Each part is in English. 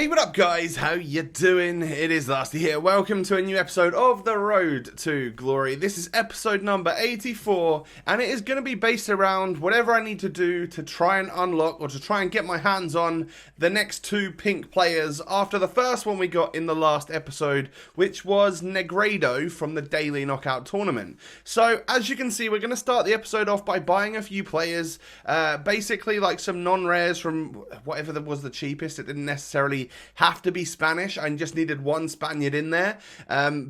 Hey, what up guys, how you doing? It is Lasty here. Welcome to a new episode of The Road to Glory. This is episode number 84 and it is going to be based around whatever I need to do to try and unlock or to try and get my hands on the next two pink players after the first one we got in the last episode, which was Negredo from the Daily Knockout Tournament. So as you can see, we're going to start the episode off by buying a few players, basically like some non-rares from whatever was the cheapest. It didn't necessarily have to be Spanish. I just needed one Spaniard in there.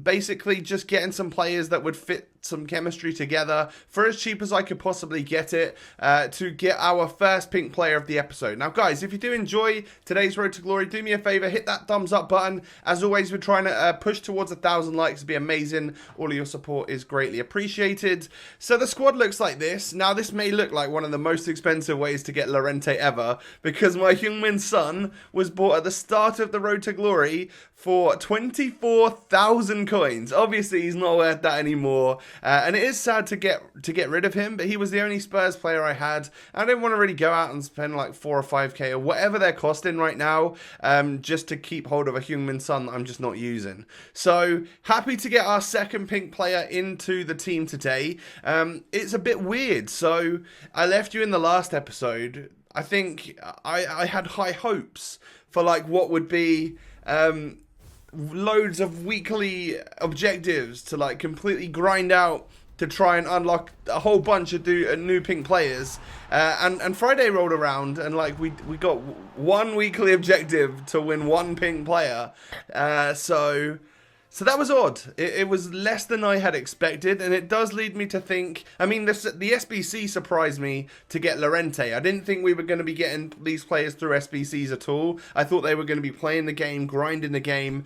Basically just getting some players that would fit some chemistry together for as cheap as I could possibly get it, to get our first pink player of the episode. Now guys, if you do enjoy today's Road to Glory, do me a favor, hit that thumbs up button. As always, we're trying to push towards 1,000 likes. It'd be amazing. All of your support is greatly appreciated. So the squad looks like this. Now this may look like one of the most expensive ways to get Lorente ever, because my Heung-min Son was bought at the start of the Road to Glory for 24,000 coins. Obviously he's not worth that anymore. And it is sad to get rid of him, but he was the only Spurs player I had. I didn't want to really go out and spend like 4 or 5k or whatever they're costing right now, just to keep hold of a Heung-min Son that I'm just not using. So happy to get our second pink player into the team today. It's a bit weird. So I left you in the last episode. I think I had high hopes for like what would be loads of weekly objectives to like completely grind out to try and unlock a whole bunch of new pink players, and Friday rolled around and like we got one weekly objective to win one pink player, so that was odd. It was less than I had expected, and it does lead me to think, I mean, the SBC surprised me to get Lorente. I didn't think we were going to be getting these players through SBCs at all. I thought they were going to be playing the game, grinding the game.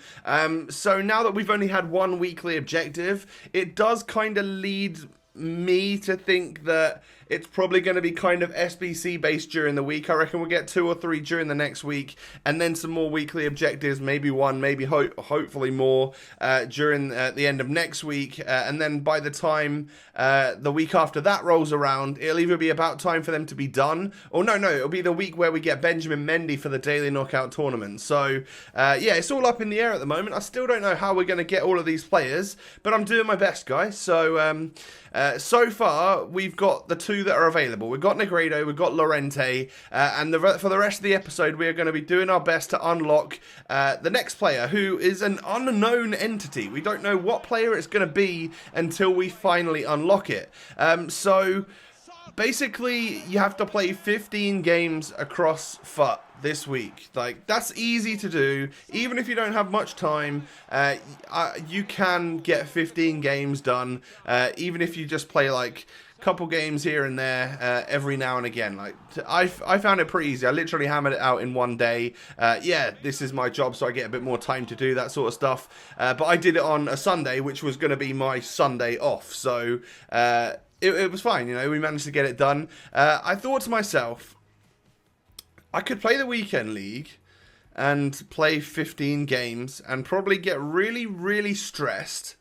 So now that we've only had one weekly objective, it does kind of lead me to think that it's probably going to be kind of SBC based during the week. I reckon we'll get 2 or 3 during the next week, and then some more weekly objectives, maybe one, maybe hopefully more during the end of next week, and then by the time the week after that rolls around, it'll either be about time for them to be done, or no, it'll be the week where we get Benjamin Mendy for the Daily Knockout Tournament. So yeah, it's all up in the air at the moment. I still don't know how we're going to get all of these players, but I'm doing my best, guys. So so far we've got the 2 that are available. We've got Negredo, we've got Lorente, and for the rest of the episode we are going to be doing our best to unlock the next player, who is an unknown entity. We don't know what player it's going to be until we finally unlock it. So basically you have to play 15 games across FUT this week. Like, that's easy to do. Even if you don't have much time, you can get 15 games done, even if you just play like couple games here and there every now and again. Like, I found it pretty easy. I literally hammered it out in one day. Yeah, this is my job, so I get a bit more time to do that sort of stuff. But I did it on a Sunday, which was going to be my Sunday off. So it was fine, you know, we managed to get it done. I thought to myself, I could play the weekend league and play 15 games and probably get really, really stressed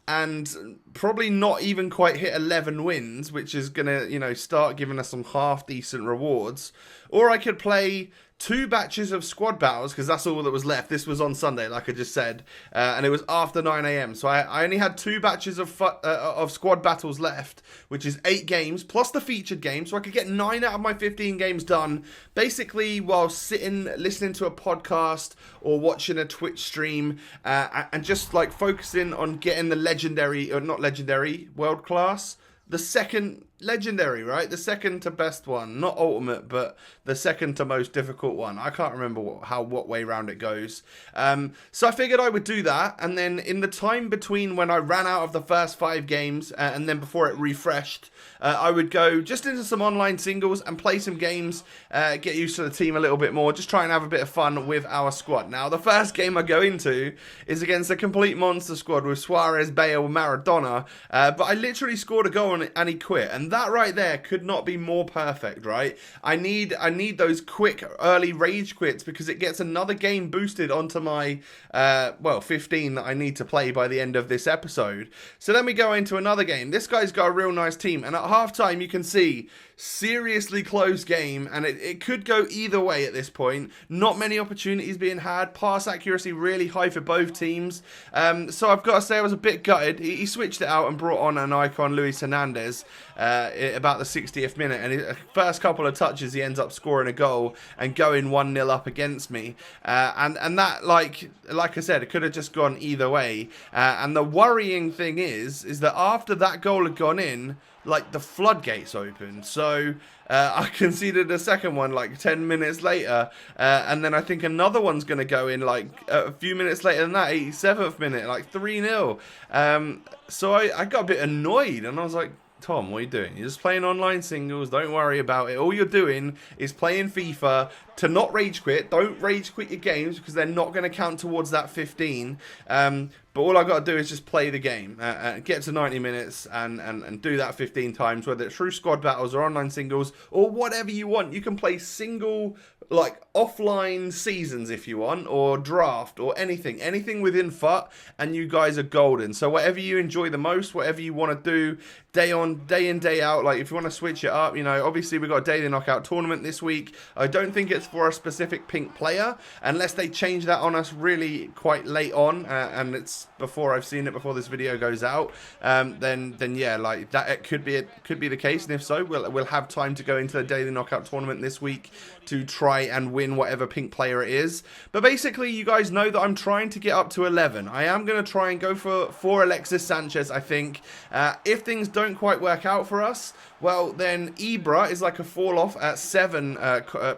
and probably not even quite hit 11 wins, which is going to, you know, start giving us some half decent rewards. Or I could play 2 batches of squad battles, because that's all that was left. This was on Sunday, like I just said, and it was after 9 AM. So I only had 2 batches of squad battles left, which is 8 games, plus the featured game. So I could get 9 out of my 15 games done, basically while sitting, listening to a podcast or watching a Twitch stream, and just like focusing on getting the legendary, or not legendary, world class, the second legendary, right? The second to best one, not ultimate, but the second to most difficult one. I can't remember what way round it goes. So I figured I would do that, and then in the time between when I ran out of the first 5 games and then before it refreshed, I would go just into some online singles and play some games, get used to the team a little bit more, just try and have a bit of fun with our squad. Now, the first game I go into is against a complete monster squad with Suarez, Bale, Maradona, but I literally scored a goal and he quit, and that right there could not be more perfect, right? I need those quick early rage quits because it gets another game boosted onto my, 15 that I need to play by the end of this episode. So then we go into another game. This guy's got a real nice team, and at halftime you can see seriously close game, and it could go either way at this point. Not many opportunities being had. Pass accuracy really high for both teams. So I've got to say I was a bit gutted. He switched it out and brought on an icon, Luis Hernandez, about the 60th minute, and his first couple of touches he ends up scoring a goal and going 1-0 up against me. And that, like I said, it could have just gone either way. And the worrying thing is that after that goal had gone in, like, the floodgates opened. So I conceded a second one like 10 minutes later, and then I think another one's going to go in like a few minutes later than that, 87th minute, like 3-0. So I got a bit annoyed, and I was like, Tom, what are you doing? You're just playing online singles. Don't worry about it. All you're doing is playing FIFA to not rage quit. Don't rage quit your games because they're not going to count towards that 15. But all I got to do is just play the game, get to 90 minutes and do that 15 times, whether it's through squad battles or online singles or whatever you want. You can play single, like, offline seasons if you want, or draft or anything within FUT, and you guys are golden. So whatever you enjoy the most, whatever you want to do day in, day out, like if you want to switch it up, you know, obviously we've got a daily knockout tournament this week. I don't think it's for a specific pink player unless they change that on us really quite late on, and it's before I've seen it, before this video goes out. Then yeah, like that, it could be the case, and if so, we'll have time to go into the daily knockout tournament this week to try and win whatever pink player it is. But basically, you guys know that I'm trying to get up to 11. I am going to try and go for Alexis Sanchez, I think. If things don't quite work out for us, well, then Ibra is like a fall off at 7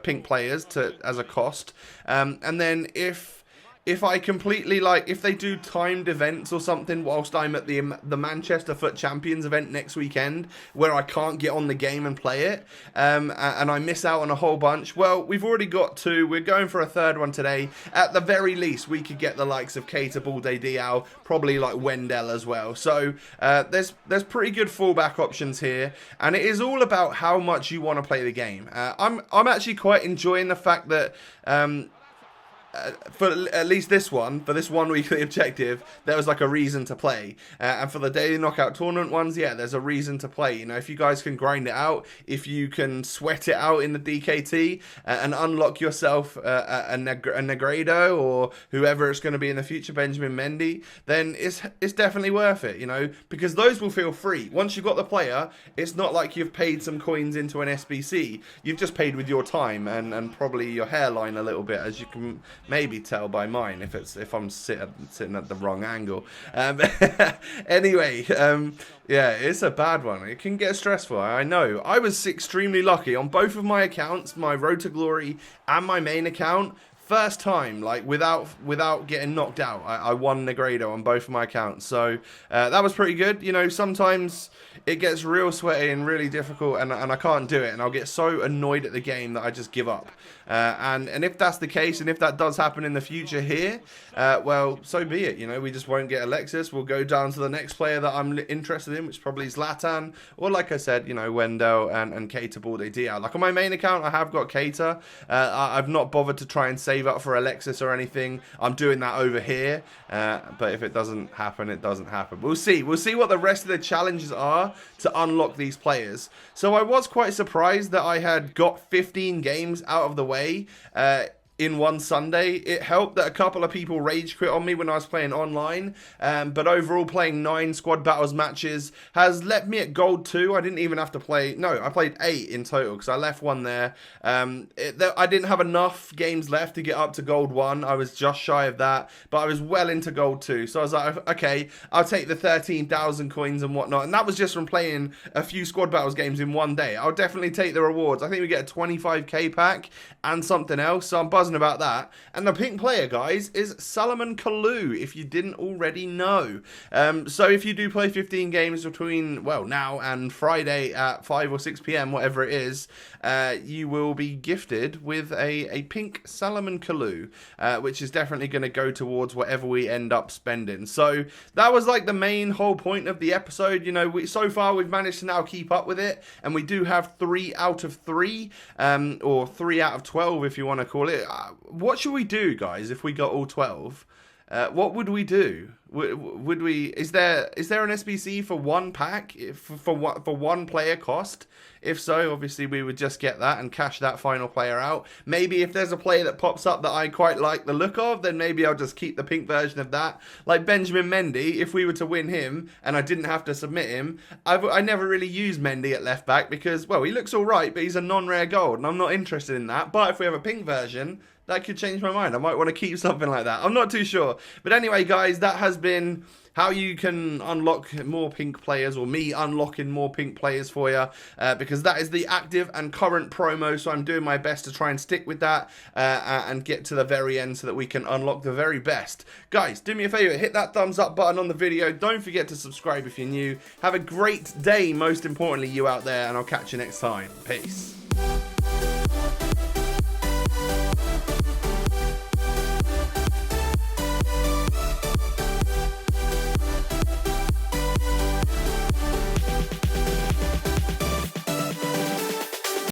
pink players as a cost. And then if I completely, like, if they do timed events or something whilst I'm at the Manchester FUT Champions event next weekend, where I can't get on the game and play it, and I miss out on a whole bunch, well, we've already got 2. We're going for a 3rd one today. At the very least, we could get the likes of Keita, Balde, Diao, probably like Wendell as well. So there's pretty good fallback options here, and it is all about how much you want to play the game. I'm actually quite enjoying the fact that for at least for this one weekly objective, there was like a reason to play, and for the daily knockout tournament ones, yeah, there's a reason to play. You know, if you guys can grind it out, if you can sweat it out in the DKT and unlock yourself a Negredo or whoever it's going to be in the future, Benjamin Mendy, then it's definitely worth it, you know, because those will feel free. Once you've got the player, it's not like you've paid some coins into an SBC. You've just paid with your time and probably your hairline a little bit, as you can maybe tell by mine if I'm sitting at the wrong angle. Anyway, yeah, it's a bad one. It can get stressful, I know. I was extremely lucky on both of my accounts, my Road to Glory and my main account. First time, like, without getting knocked out, I won Negredo on both of my accounts. So that was pretty good. You know, sometimes it gets real sweaty and really difficult, and I can't do it, and I'll get so annoyed at the game that I just give up. And if that's the case, and if that does happen in the future here, well, so be it. You know, we just won't get Alexis. We'll go down to the next player that I'm interested in, which is probably Zlatan, or like I said, you know, Wendell and Keita, Balde, Diao. Like on my main account, I have got Keita. I've not bothered to try and save up for Alexis or anything. I'm doing that over here, but if it doesn't happen, it doesn't happen. We'll see what the rest of the challenges are to unlock these players. So I was quite surprised that I had got 15 games out of the way in one Sunday. It helped that a couple of people rage quit on me when I was playing online, but overall playing 9 squad battles matches has left me at gold 2. I didn't even have to play, no, I played 8 in total because I left one there. I didn't have enough games left to get up to gold 1. I was just shy of that, but I was well into gold 2. So I was like, okay, I'll take the 13,000 coins and whatnot, and that was just from playing a few squad battles games in one day. I'll definitely take the rewards. I think we get a 25k pack and something else, so I'm buzzing buzzing about that. And the pink player, guys, is Salomon Kalou, if you didn't already know. So if you do play 15 games between, well, now and Friday at 5 or 6 p.m, whatever it is, you will be gifted with a pink Salomon Kalou, which is definitely going to go towards whatever we end up spending. So that was like the main whole point of the episode. You know, so far we've managed to now keep up with it, and we do have 3 out of 3, or 3 out of 12 if you want to call it. What should we do, guys, if we got all 12? What would we do? Would we? Is there an SBC for one pack, for one player cost? If so, obviously we would just get that and cash that final player out. Maybe if there's a player that pops up that I quite like the look of, then maybe I'll just keep the pink version of that. Like Benjamin Mendy, if we were to win him and I didn't have to submit him, I never really use Mendy at left back because, well, he looks all right, but he's a non-rare gold, and I'm not interested in that. But if we have a pink version, that could change my mind. I might want to keep something like that. I'm not too sure. But anyway, guys, that has been how you can unlock more pink players, or me unlocking more pink players for you, because that is the active and current promo. So I'm doing my best to try and stick with that and get to the very end so that we can unlock the very best. Guys, do me a favor, hit that thumbs up button on the video. Don't forget to subscribe if you're new. Have a great day, most importantly, you out there, and I'll catch you next time. Peace.